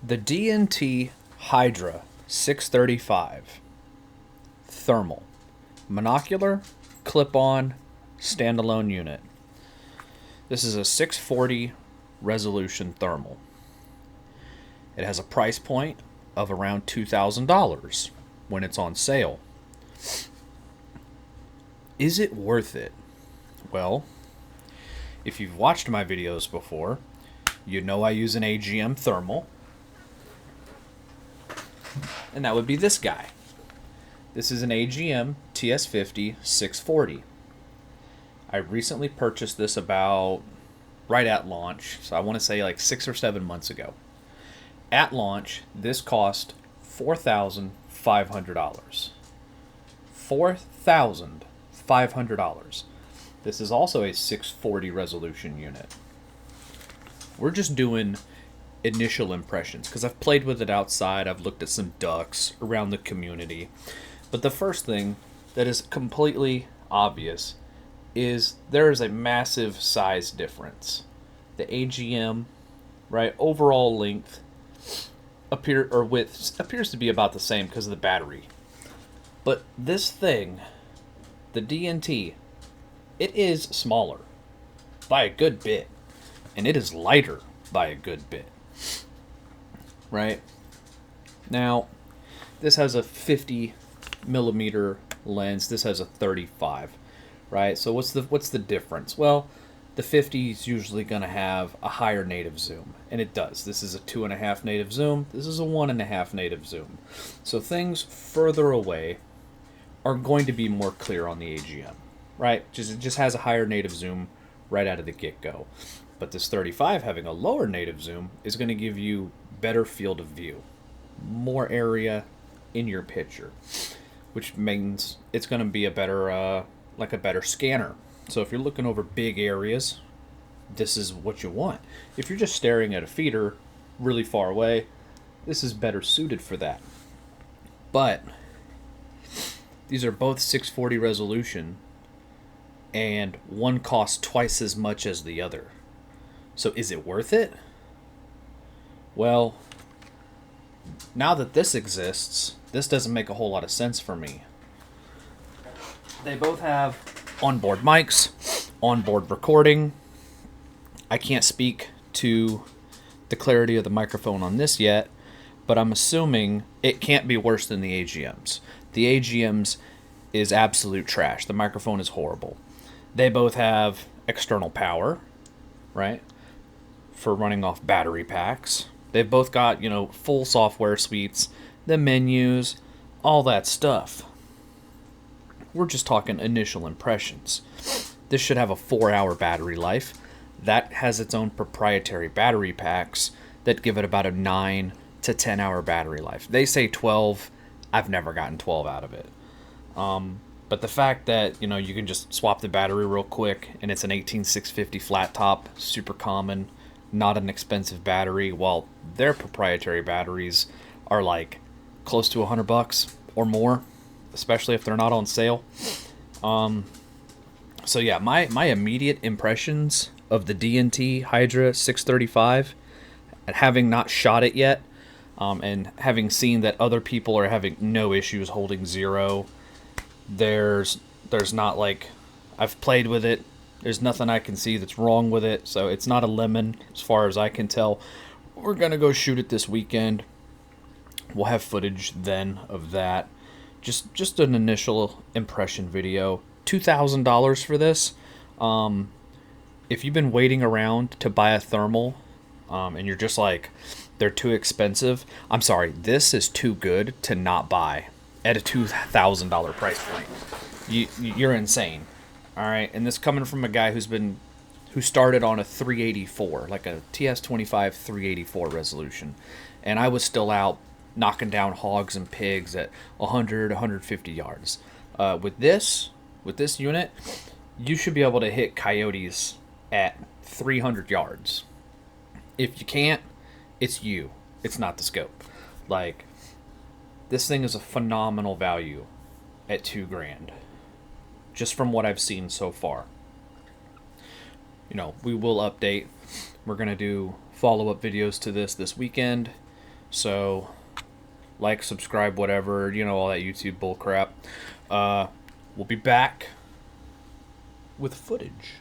The D&T Hydra 635 thermal monocular clip-on standalone unit. This is a 640 resolution thermal. It has a price point of around $2,000 when it's on sale. Is it worth it? Well, if you've watched my videos before, you know I use an AGM thermal, and that would be this guy. This is an AGM TS50 640. I recently purchased this about right at launch, so I want to say like 6 or 7 months ago. At launch, this cost $4,500. $4,500. This is also a 640 resolution unit. We're just doing initial impressions because I've played with it outside. I've looked at some ducks around the community. But the first thing that is completely obvious is there is a massive size difference. The AGM, right, overall length width appears to be about the same because of the battery. But this thing, the D&T, it is smaller by a good bit, and it is lighter by a good bit. Right? Now, this has a 50 millimeter lens. This has a 35. Right? So what's the difference? Well, the 50 is usually going to have a higher native zoom, and it does. This is a 2.5 native zoom. This is a 1.5 native zoom. So things further away are going to be more clear on the AGM, right? It just has a higher native zoom right out of the get-go. But this 35 having a lower native zoom is going to give you better field of view, more area in your picture, which means it's going to be a better scanner. So if you're looking over big areas, this is what you want. If you're just staring at a feeder really far away, this is better suited for that. But these are both 640 resolution, and one costs twice as much as the other. So is it worth it? Well, now that this exists, this doesn't make a whole lot of sense for me. They both have onboard mics, onboard recording. I can't speak to the clarity of the microphone on this yet, but I'm assuming it can't be worse than the AGMs. The AGMs is absolute trash. The microphone is horrible. They both have external power, right, for running off battery packs. They've both got, full software suites, the menus, all that stuff. We're just talking initial impressions. This should have a 4-hour battery life. That has its own proprietary battery packs that give it about a 9 to 10 hour battery life. They say 12. I've never gotten 12 out of it. But the fact that, you can just swap the battery real quick, and it's an 18650 flat top, super common, not an expensive battery, while their proprietary batteries are like close to $100 or more, especially if they're not on sale. So yeah, my immediate impressions of the D&T Hydra 635, and having not shot it yet, and having seen that other people are having no issues holding zero, there's not like, I've played with it, there's nothing I can see that's wrong with it, so it's not a lemon as far as I can tell. We're gonna go shoot it this weekend. We'll have footage then of that. Just an initial impression video. $2,000 for this. If you've been waiting around to buy a thermal, and you're just like, they're too expensive, I'm sorry, this is too good to not buy at a $2,000 price point. You're insane. All right, and this coming from a guy who started on a 384, like a TS25 384 resolution, and I was still out knocking down hogs and pigs at 100, 150 yards. With this unit, you should be able to hit coyotes at 300 yards. If you can't, it's you. It's not the scope. Like, this thing is a phenomenal value at $2,000, just from what I've seen so far. We will update. We're gonna do follow-up videos to this weekend. So, like, subscribe, whatever, you know, all that YouTube bull crap. We'll be back with footage.